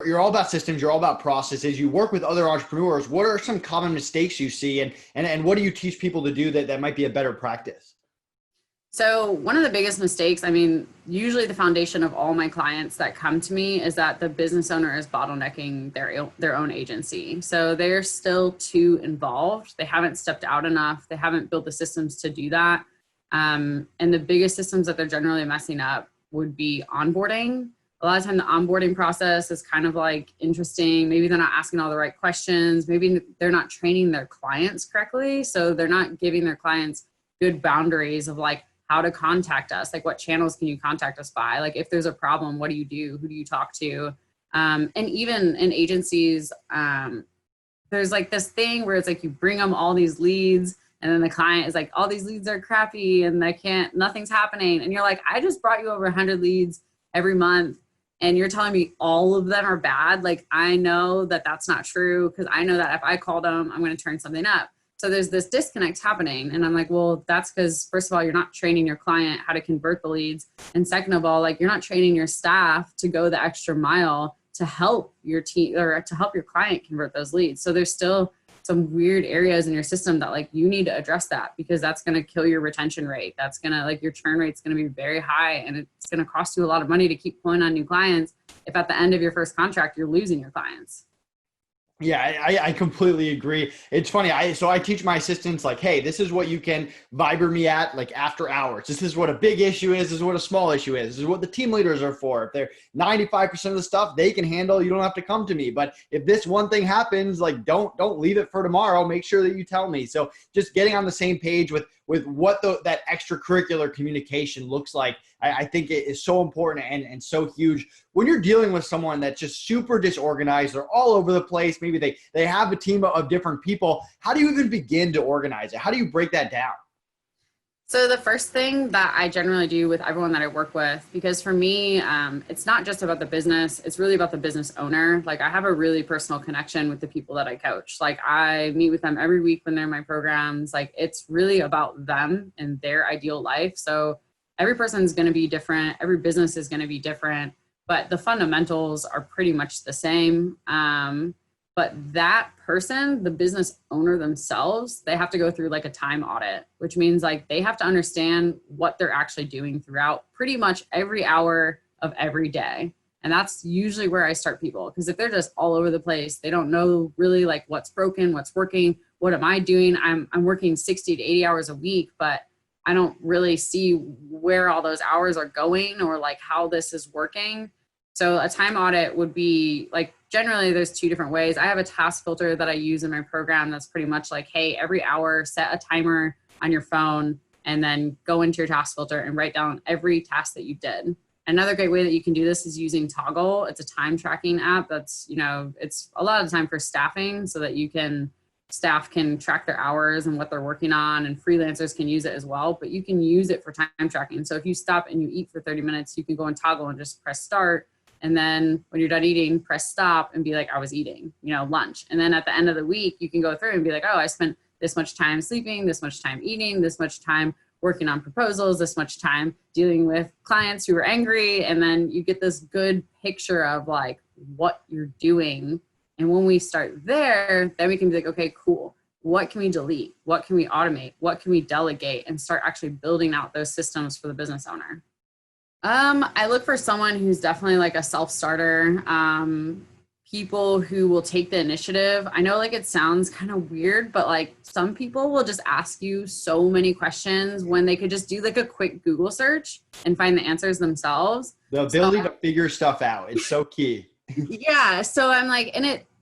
You're all about systems, you're all about processes, you work with other entrepreneurs. What are some common mistakes you see, and what do you teach people to do that might be a better practice? So one of the biggest mistakes, I mean, usually the foundation of all my clients that come to me is that the business owner is bottlenecking their own agency. So they're still too involved. They haven't stepped out enough. They haven't built the systems to do that. And the biggest systems that they're generally messing up would be onboarding. A lot of time the onboarding process is kind of like interesting. Maybe they're not asking all the right questions. Maybe they're not training their clients correctly. So they're not giving their clients good boundaries of like, how to contact us, like what channels can you contact us by, like if there's a problem, what do you do, who do you talk to, and even in agencies, there's like this thing where it's like you bring them all these leads and then the client is like, all these leads are crappy and nothing's happening, and you're like, I just brought you over 100 leads every month and you're telling me all of them are bad. Like, I know that that's not true, because I know that if I called them, I'm going to turn something up. So there's this disconnect happening. And I'm like, well, that's because first of all, you're not training your client how to convert the leads. And second of all, like, you're not training your staff to go the extra mile to help your team or to help your client convert those leads. So there's still some weird areas in your system that like you need to address that, because that's going to kill your retention rate. That's going to, like, your churn rate's going to be very high, and it's going to cost you a lot of money to keep pulling on new clients if at the end of your first contract, you're losing your clients. Yeah, I completely agree. It's funny. I teach my assistants like, hey, this is what you can Viber me at like after hours. This is what a big issue is. This is what a small issue is. This is what the team leaders are for. If they're 95% of the stuff they can handle, you don't have to come to me. But if this one thing happens, like don't leave it for tomorrow. Make sure that you tell me. So just getting on the same page with what that extracurricular communication looks like, I think it is so important and so huge. When you're dealing with someone that's just super disorganized, they're all over the place, maybe they have a team of different people, how do you even begin to organize it? How do you break that down? So the first thing that I generally do with everyone that I work with, because for me, it's not just about the business, it's really about the business owner. Like, I have a really personal connection with the people that I coach. Like, I meet with them every week when they're in my programs. Like, it's really about them and their ideal life. So every person's going to be different. Every business is going to be different, but the fundamentals are pretty much the same. But that person, the business owner themselves, they have to go through like a time audit, which means like they have to understand what they're actually doing throughout pretty much every hour of every day. And that's usually where I start people, because if they're just all over the place, they don't know really like what's broken, what's working, what am I doing? I'm working 60 to 80 hours a week, but I don't really see where all those hours are going or like how this is working. So a time audit would be like, generally there's two different ways. I have a task filter that I use in my program that's pretty much like, hey, every hour set a timer on your phone and then go into your task filter and write down every task that you did. Another great way that you can do this is using Toggle. It's a time tracking app that's, it's a lot of the time for staffing so that staff can track their hours and what they're working on, and freelancers can use it as well, but you can use it for time tracking. So if you stop and you eat for 30 minutes, you can go in Toggle and just press start. And then when you're done eating, press stop and be like, I was eating, lunch. And then at the end of the week, you can go through and be like, oh, I spent this much time sleeping, this much time eating, this much time working on proposals, this much time dealing with clients who are angry. And then you get this good picture of like what you're doing. And when we start there, then we can be like, okay, cool. What can we delete? What can we automate? What can we delegate? And start actually building out those systems for the business owner. I look for someone who's definitely like a self-starter, people who will take the initiative. I know like it sounds kind of weird, but like some people will just ask you so many questions when they could just do like a quick Google search and find the answers themselves. The So ability to figure stuff out. It's so key. yeah. So I'm like, and